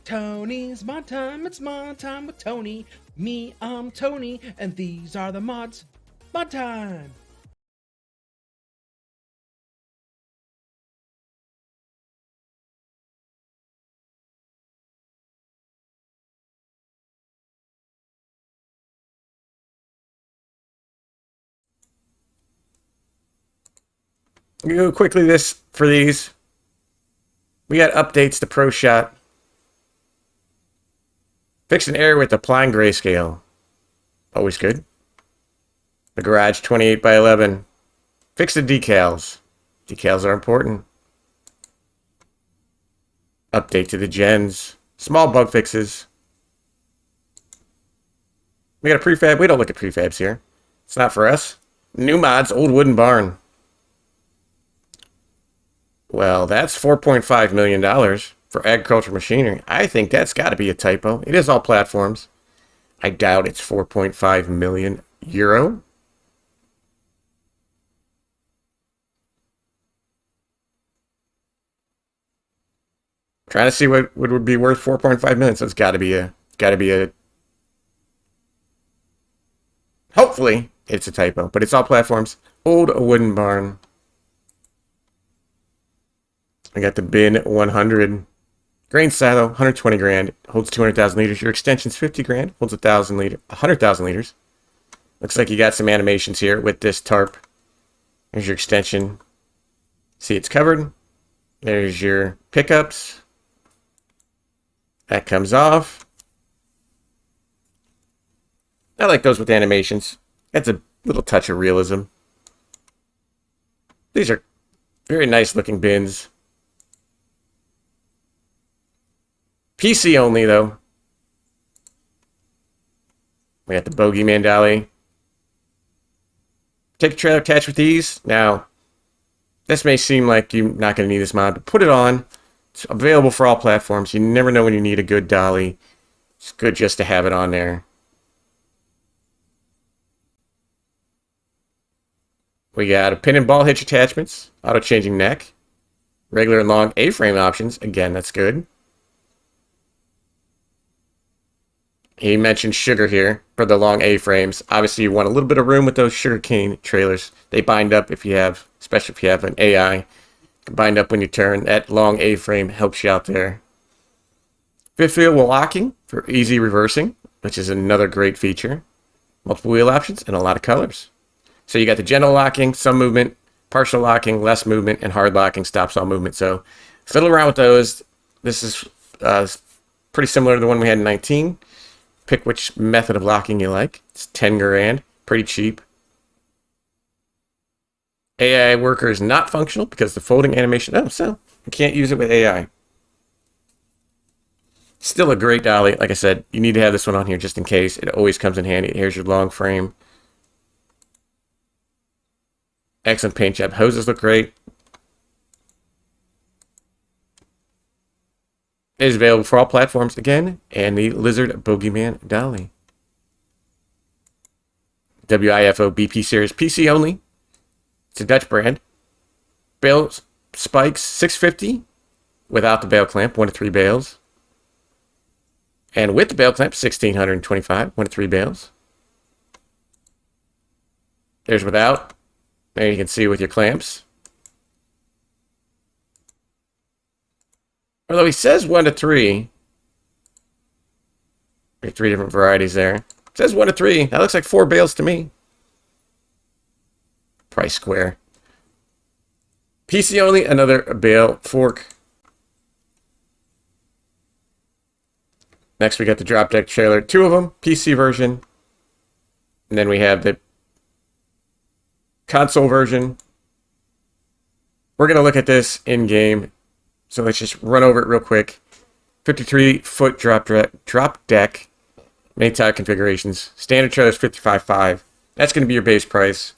Tony's mod time, it's mod time with Tony. Me, I'm Tony, and these are the mods. Mod time! Go quickly this for these. We got updates to Pro Shot. Fix an error with applying grayscale. Always good. The garage 28 by 11. Fix the decals. Decals are important. Update to the gens. Small bug fixes. We got a prefab. We don't look at prefabs here. It's not for us. New mods, old wooden barn. Well, that's $4.5 million for agricultural machinery. I think that's got to be a typo. It is all platforms. I doubt it's 4.5 million euro. Trying to see what would be worth 4.5 million. So it's got to be a. Hopefully, it's a typo, but it's all platforms. Old wooden barn. I got the bin 100. Grain silo, 120 grand. Holds 200,000 liters. Your extension's 50 grand. Holds 100,000 liters. Looks like you got some animations here with this tarp. There's your extension. See, it's covered. There's your pickups. That comes off. I like those with animations. That's a little touch of realism. These are very nice looking bins. PC only, though. We got the Bogeyman dolly. Take a trailer attached with these. Now, this may seem like you're not going to need this mod, but put it on. It's available for all platforms. You never know when you need a good dolly. It's good just to have it on there. We got a pin and ball hitch attachments. Auto-changing neck. Regular and long A-frame options. Again, that's good. He mentioned sugar here for the long A-frames. Obviously, you want a little bit of room with those sugarcane trailers. They bind up if you have, especially if you have an AI. Bind up when you turn. That long A-frame helps you out there. Fifth wheel locking for easy reversing, which is another great feature. Multiple wheel options and a lot of colors. So you got the general locking, some movement, partial locking, less movement, and hard locking stops all movement. So fiddle around with those. This is pretty similar to the one we had in 19. Pick which method of locking you like. It's 10 grand, pretty cheap. AI worker is not functional because the folding animation. Oh, so you can't use it with AI. Still a great dolly. Like I said, you need to have this one on here just in case. It always comes in handy. Here's your long frame. Excellent paint job. Hoses look great. It is available for all platforms again, and the Lizard Bogeyman dolly. WIFO BP series PC only. It's a Dutch brand. Bale spikes 650 without the bale clamp, 1 to 3 bales. And with the bale clamp, 1625, 1 to 3 bales. There's without. There you can see with your clamps. Although he says 1 to 3. There are 3 different varieties there. It says 1 to 3. That looks like 4 bales to me. Price square. PC only, another bale fork. Next we got the drop deck trailer. 2 of them, PC version. And then we have the console version. We're going to look at this in game. So let's just run over it real quick. 53-foot drop deck. Many type configurations. Standard trailer is 55.5. That's going to be your base price.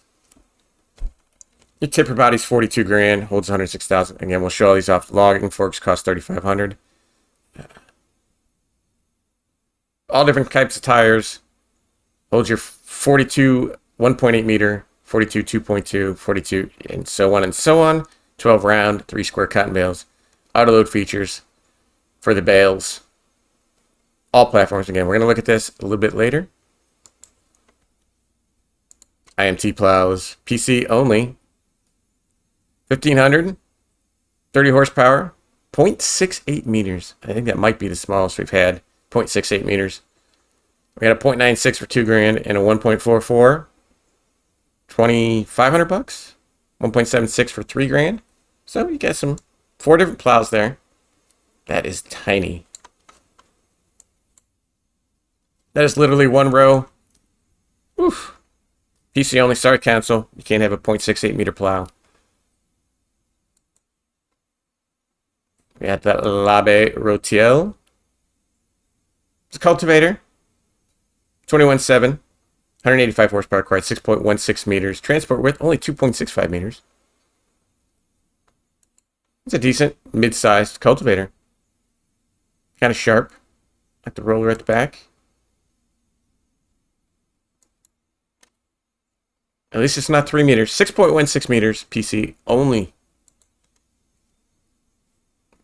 Your tipper body's 42 grand. Holds 106,000. Again, we'll show all these off. Logging forks cost 3,500. All different types of tires. Holds your 42 1.8 meter, 42 2.2, 42, and so on and so on. 12 round, 3 square cotton bales. Autoload features for the bales. All platforms again. We're going to look at this a little bit later. IMT plows, PC only. 1500, 30 horsepower, 0.68 meters. I think that might be the smallest we've had. 0.68 meters. We got a 0.96 for $2,000 and a 1.44. 2,500 bucks. 1.76 for $3,000. So you got some 4 different plows there. That is tiny. That is literally one row. Oof. PC only, start cancel. You can't have a 0.68 meter plow. We got the Labe Rotiel. It's a cultivator. 21.7. 185 horsepower required, 6.16 meters. Transport width, only 2.65 meters. It's a decent mid-sized cultivator. Kind of sharp. Like the roller at the back. At least it's not 3 meters. 6.16 meters. PC only.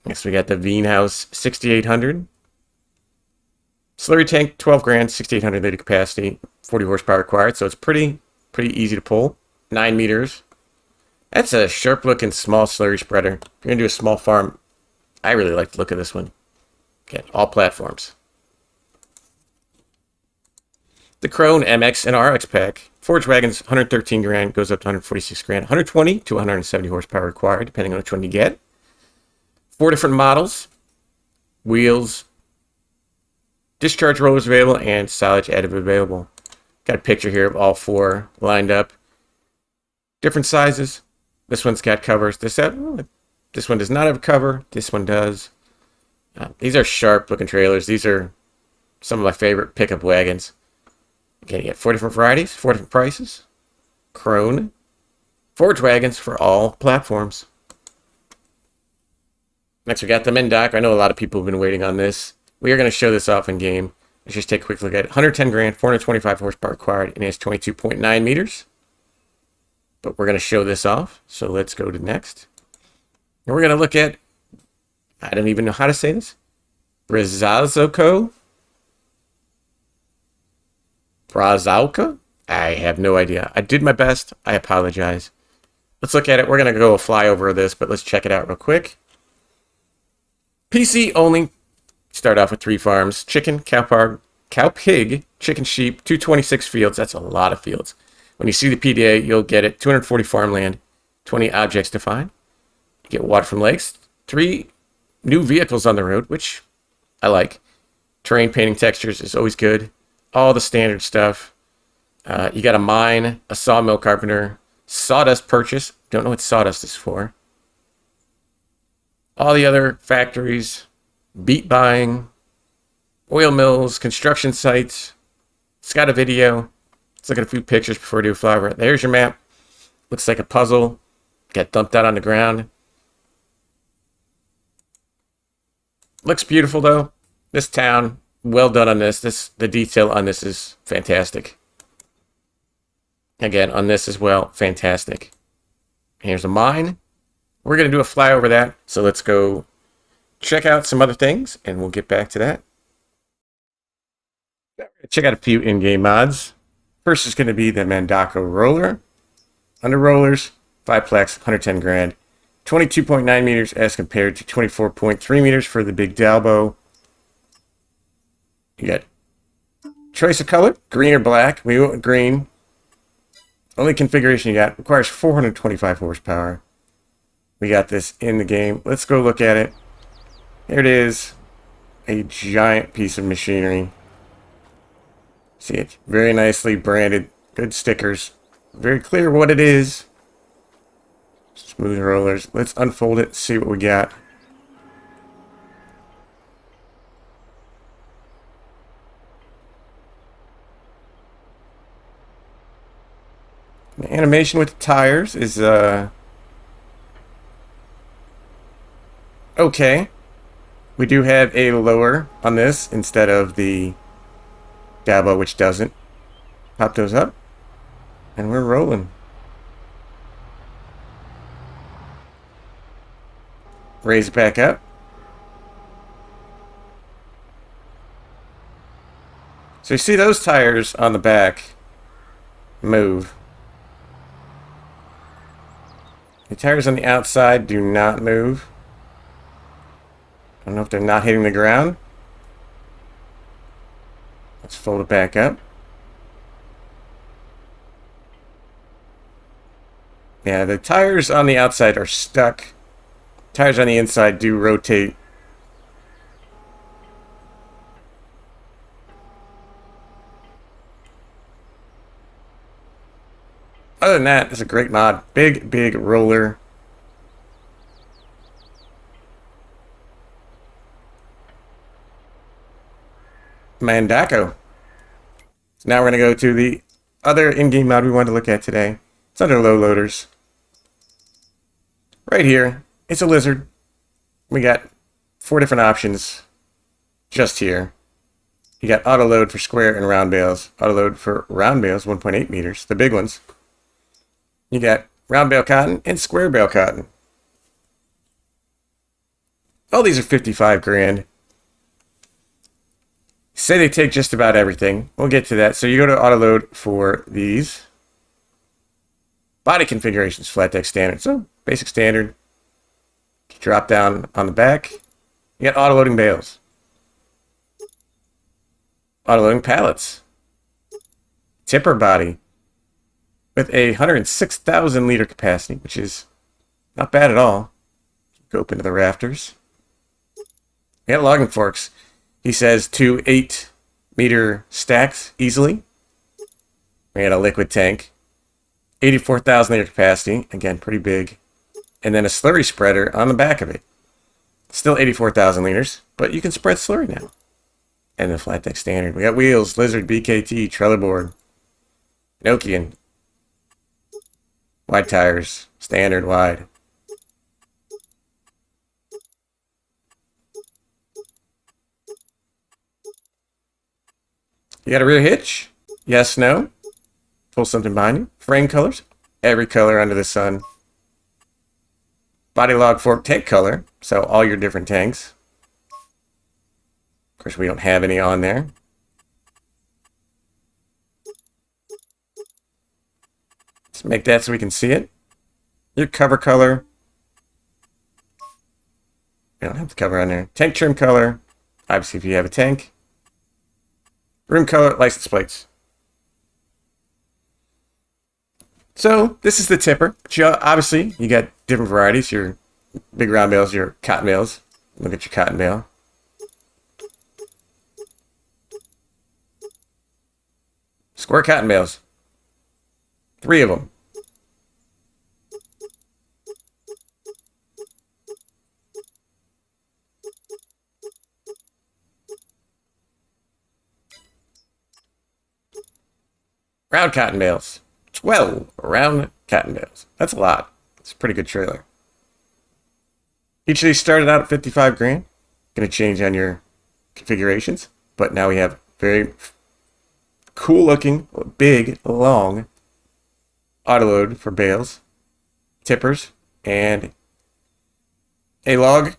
Next we got the Veenhouse 6800. Slurry tank, 12 grand, 6,800 liter capacity, 40 horsepower required, so it's pretty easy to pull. 9 meters. That's a sharp-looking small slurry spreader. If you're going to do a small farm, I really like the look of this one. Okay, all platforms. The Krone MX and RX pack. Forge wagons, 113 grand, goes up to 146 grand. 120 to 170 horsepower required, depending on which one you get. 4 different models. Wheels. Discharge rollers available and silage additive available. Got a picture here of all 4 lined up. Different sizes. This one's got covers. This one does not have a cover. This one does. These are sharp looking trailers. These are some of my favorite pickup wagons. Again, you get 4 different varieties, 4 different prices. Krone. Forge wagons for all platforms. Next we got the Mandako. I know a lot of people have been waiting on this. We are going to show this off in game. Let's just take a quick look at it. 110 grand, 425 horsepower required, and it has 22.9 meters. But we're going to show this off, so let's go to next. And we're going to look at, I don't even know how to say this, Brzozowka? Brzozowka? I have no idea. I did my best. I apologize. Let's look at it. We're going to go a flyover of this, but let's check it out real quick. PC only. Start off with 3 farms. Chicken, cow pig, chicken, sheep, 226 fields. That's a lot of fields. When you see the PDA, you'll get it. 240 farmland, 20 objects to find. You get water from lakes. 3 new vehicles on the road, which I like. Terrain painting textures is always good. All the standard stuff. You got a mine, a sawmill carpenter, sawdust purchase. Don't know what sawdust is for. All the other factories. Beet buying, oil mills, construction sites. It's got a video. Let's look at a few pictures before we do a flyover. There's your map. Looks like a puzzle. Got dumped out on the ground. Looks beautiful though. This town, well done on this. The detail on this is fantastic. Again, on this as well, fantastic. Here's a mine. We're going to do a flyover that. So let's go check out some other things, and we'll get back to that. Check out a few in-game mods. First is going to be the Mandako roller. Under rollers, 5plex, 110 grand. 22.9 meters as compared to 24.3 meters for the big Dalbo. You got choice of color, green or black. We went with green. Only configuration you got requires 425 horsepower. We got this in the game. Let's go look at it. Here it is, a giant piece of machinery. See it? Very nicely branded, good stickers. Very clear what it is. Smooth rollers. Let's unfold it, see what we got. The animation with the tires is, okay. We do have a lower on this instead of the Dabo, which doesn't. Pop those up, and we're rolling. Raise it back up. So you see those tires on the back move. The tires on the outside do not move. I don't know if they're not hitting the ground. Let's fold it back up. Yeah, the tires on the outside are stuck. Tires on the inside do rotate. Other than that, it's a great mod. Big, big roller. Mandako. So now we're going to go to the other in-game mod we wanted to look at today. It's under low loaders. Right here, it's a lizard. We got 4 different options just here. You got auto load for square and round bales. Auto load for round bales, 1.8 meters, the big ones. You got round bale cotton and square bale cotton. All these are 55 grand. Say they take just about everything. We'll get to that. So you go to auto load for these. Body configurations, flat deck standard. So basic standard. Drop down on the back. You got auto loading bales. Auto loading pallets. Tipper body. With a 106,000 liter capacity, which is not bad at all. Go up into the rafters. We got logging forks. He says 2 8-meter stacks easily. We got a liquid tank. 84,000 liter capacity. Again, pretty big. And then a slurry spreader on the back of it. Still 84,000 liters, but you can spread slurry now. And the flat deck standard. We got wheels, Lizard, BKT, trailer board, Nokian. Wide tires, standard wide. You got a rear hitch? Yes, no. Pull something behind you. Frame colors? Every color under the sun. Body log fork tank color. So all your different tanks. Of course, we don't have any on there. Let's make that so we can see it. Your cover color. We don't have the cover on there. Tank trim color. Obviously, if you have a tank. Room color, license plates. So, this is the tipper. Obviously, you got different varieties. Your big round bales, your cotton bales. Look at your cotton bale. Square cotton bales. 3 of them. Round cotton bales. 12 round cotton bales. That's a lot. It's a pretty good trailer. Each of these started out at 55 grand. Going to change on your configurations. But now we have very cool looking, big, long auto load for bales, tippers, and a log,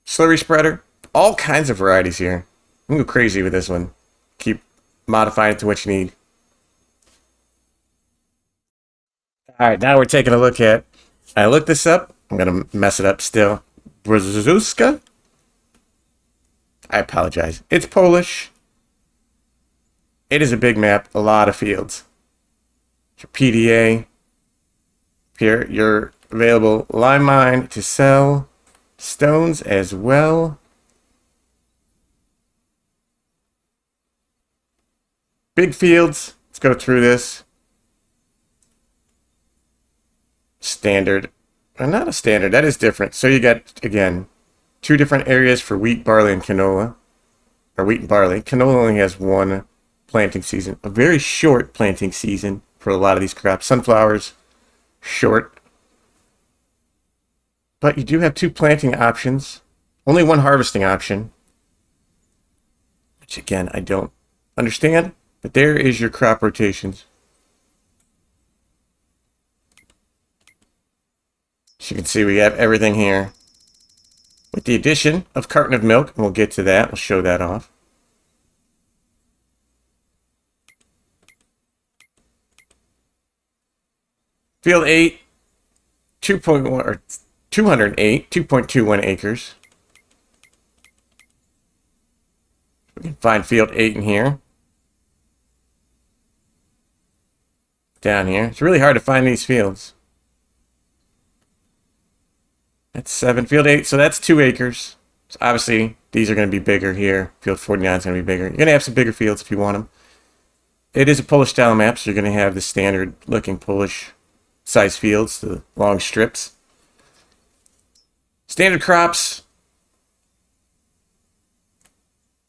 slurry spreader. All kinds of varieties here. I'm going to go crazy with this one. Keep modifying it to what you need. Alright, now we're taking a look at, I looked this up, I'm going to mess it up still, Brzozowska? I apologize. It's Polish. It is a big map, a lot of fields. Your PDA. Here, your available lime mine to sell. Stones as well. Big fields. Let's go through this. Standard. Not a standard, that is different. So you got, again, 2 different areas for wheat, barley, and canola. Or wheat and barley. Canola only has 1 planting season. A very short planting season for a lot of these crops. Sunflowers, short. But you do have 2 planting options. Only 1 harvesting option. Which, again, I don't understand. But there is your crop rotations. As you can see, we have everything here. With the addition of carton of milk, and we'll get to that. We'll show that off. Field 8, 2.1 or 208, 2.21 acres. We can find field 8 in here. Down here. It's really hard to find these fields. That's 7. Field 8, so that's 2 acres. So obviously, these are going to be bigger here. Field 49 is going to be bigger. You're going to have some bigger fields if you want them. It is a Polish style map, so you're going to have the standard looking Polish size fields, the long strips. Standard crops.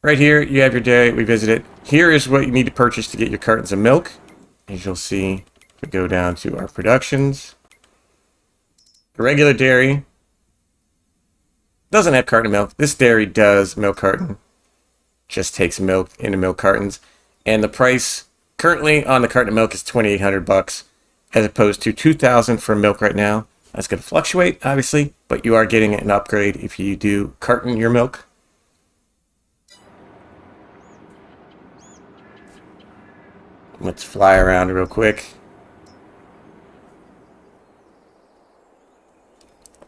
Right here, you have your day. We visited. Here is what you need to purchase to get your cartons of milk. As you'll see, we go down to our productions. The regular dairy doesn't have carton milk. This dairy does milk carton. Just takes milk into milk cartons. And the price currently on the carton of milk is $2,800 as opposed to $2,000 for milk right now. That's going to fluctuate, obviously, but you are getting an upgrade if you do carton your milk. Let's fly around real quick.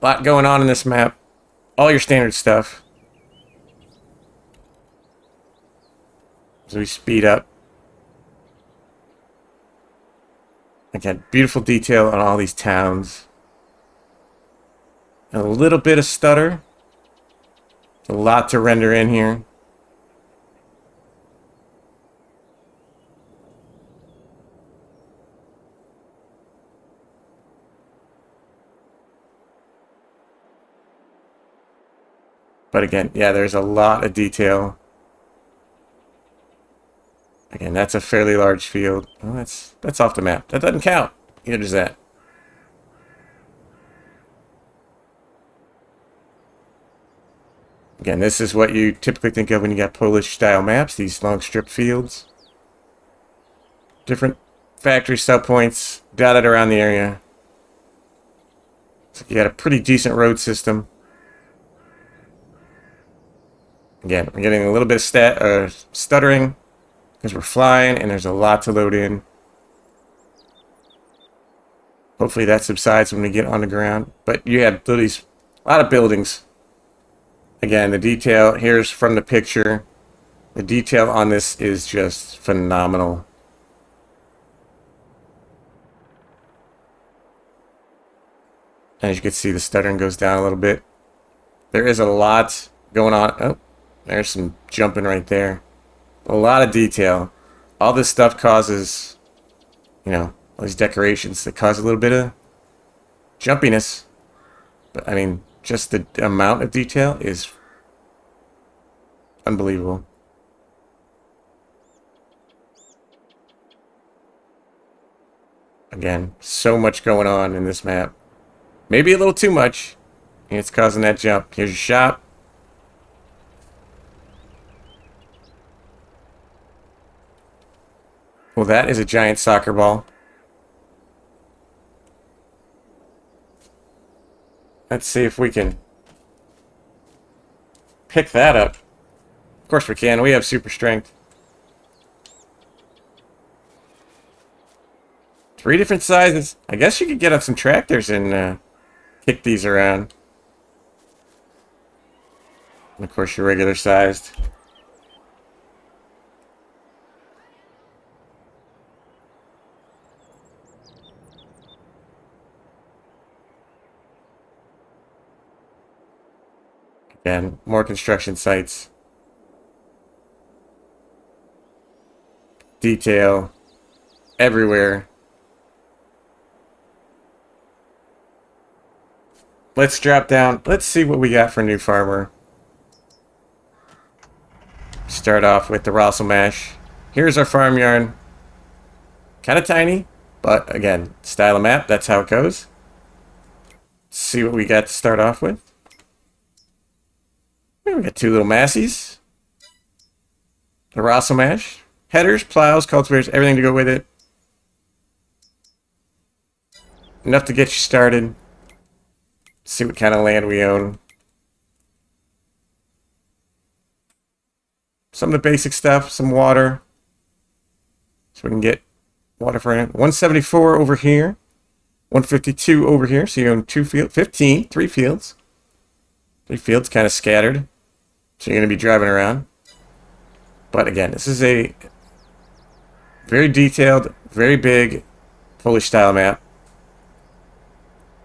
A lot going on in this map. All your standard stuff. So we speed up. Again, beautiful detail on all these towns. And a little bit of stutter. A lot to render in here. But again, yeah, there's a lot of detail. Again, that's a fairly large field. Well, that's off the map. That doesn't count. Neither does that. Again, this is what you typically think of when you got Polish-style maps, these long strip fields. Different factory sub points dotted around the area. So you got a pretty decent road system. Again, we're getting a little bit of stuttering because we're flying and there's a lot to load in. Hopefully that subsides when we get on the ground. But you have these a lot of buildings. Again, the detail here's from the picture. The detail on this is just phenomenal. As you can see, the stuttering goes down a little bit. There is a lot going on. Oh, there's some jumping right there. A lot of detail. All this stuff causes, you know, all these decorations that cause a little bit of jumpiness. But, I mean, just the amount of detail is unbelievable. Again, so much going on in this map. Maybe a little too much. And it's causing that jump. Here's your shop. Well, that is a giant soccer ball. Let's see if we can pick that up. Of course we can. We have super strength. 3 different sizes. I guess you could get on some tractors and kick these around. And of course your regular sized. Again, more construction sites. Detail everywhere. Let's drop down. Let's see what we got for new farmer. Start off with the Rossel Mash. Here's our farmyard. Kind of tiny, but again, style of map, that's how it goes. Let's see what we got to start off with. We got 2 little Massies. The Rossel Mash. Headers, plows, cultivators, everything to go with it. Enough to get you started. See what kind of land we own. Some of the basic stuff, some water. So we can get water for it. 174 over here. 152 over here. So you own 15, 3 fields. 3 fields kind of scattered. So you're going to be driving around. But again, this is a very detailed, very big Polish style map.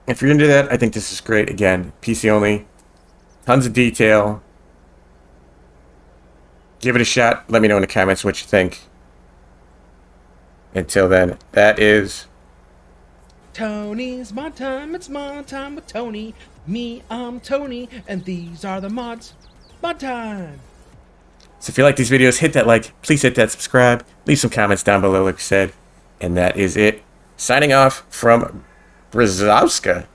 If you're into that, I think this is great. Again, PC only. Tons of detail. Give it a shot. Let me know in the comments what you think. Until then, that is Tony's Mod Time. It's Mod Time with Tony. Me, I'm Tony, and these are the mods. Mod Time. So if you like these videos, hit that like, please hit that subscribe, leave some comments down below like we said, and that is it. Signing off from Brzozowka.